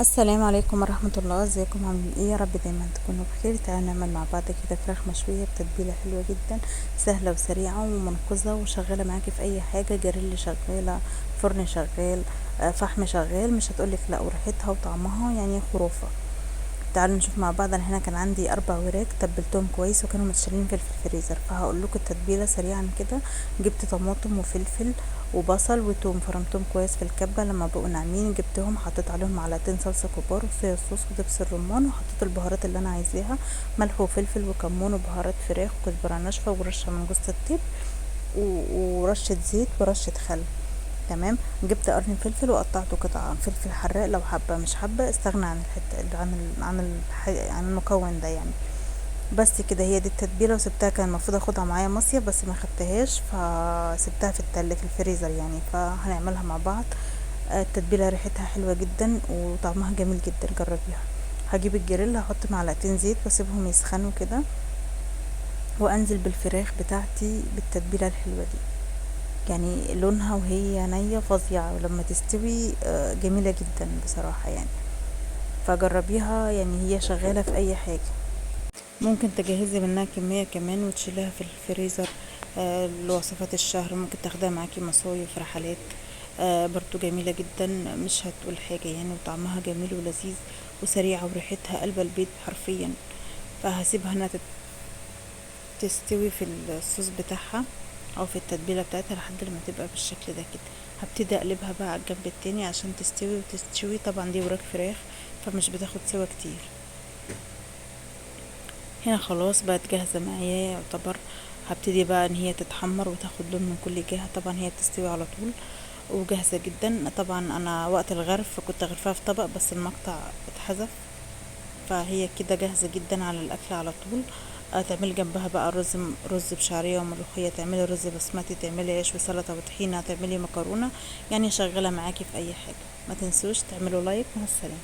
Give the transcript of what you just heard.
السلام عليكم ورحمة الله. ازيكم؟ عاملين ايه؟ يا رب دايما تكونوا بخير. تعالوا نعمل مع بعض كده فراخ مشوية بتتبيلة حلوة جدا، سهلة وسريعة ومنقذة وشغالة معاكي في اي حاجة، جريل شغالة، فرن شغال، فحم شغال، مش هتقولك لا، وريحتها وطعمها يعني خرافة. تعالوا نشوف مع بعض. انا هنا كان عندي 4 وراك تبلتهم كويس وكانوا متشالين في الفريزر، فهقول لكم التتبيله سريعا كده. جبت طماطم وفلفل وبصل وتوم، فرمتهم كويس في الكبه، لما بقوا ناعمين جبتهم حطيت عليهم معلقتين صلصه كبار وصويا صوص ودبس الرمان، وحطيت البهارات اللي انا عايزاها، ملح وفلفل وكمون وبهارات فراخ وكزبره ناشفه ورشه من جوز الطيب ورشه زيت ورشه خل. تمام. جبت قرن فلفل وقطعته قطع، فلفل حراق لو حابه، مش حابه استغنى عن الحته عن المكون ده يعني. بس كده، هي دي التتبيله، وسبتها. كان المفروض اخدها معايا مصيف بس ما خدتهاش، فسبتها في في الفريزر يعني، فهنعملها مع بعض. التتبيله ريحتها حلوه جدا وطعمها جميل جدا، جربيها. هجيب الجريل، هحط معلقتين زيت واسيبهم يسخنوا كده، وانزل بالفراخ بتاعتي بالتتبيله الحلوه دي. يعني لونها وهي نية فظيعة، ولما تستوي جميلة جدا بصراحة يعني. فجربيها، يعني هي شغالة في اي حاجة. ممكن تجهزي منها كمية كمان وتشيلها في الفريزر لوصفات الشهر. ممكن تاخدها معاكي مصايف، رحلات. برضو جميلة جدا، مش هتقول حاجة يعني، وطعمها جميل ولذيذ وسريعة وريحتها قلب البيت حرفيا. فهسيبها انها تستوي في الصوص بتاعها او في التتبيله بتاعتها لحد لما تبقى بالشكل ده كده. هبتدي اقلبها بقى على الجنب التاني عشان تستوي وتستوي. طبعا دي وراك فراخ فمش بتاخد سوا كتير. هنا خلاص بقت جاهزه معايا يعتبر. هبتدي بقى ان هي تتحمر وتاخد لون من كل جهه. طبعا هي بتستوي على طول وجاهزه جدا. طبعا انا وقت الغرف كنت غرفها في طبق بس المقطع اتحذف، فهي كده جاهزة جدا على الأكل على طول. تعملي جنبها بقى رز بشعرية وملوخية، تعملي رز بسمتي، تعملي عيش وسلطة وطحينة، تعملي مكرونة، يعني شغالة معاكي في أي حاجة. ما تنسوش تعملوا لايك. مع السلامة.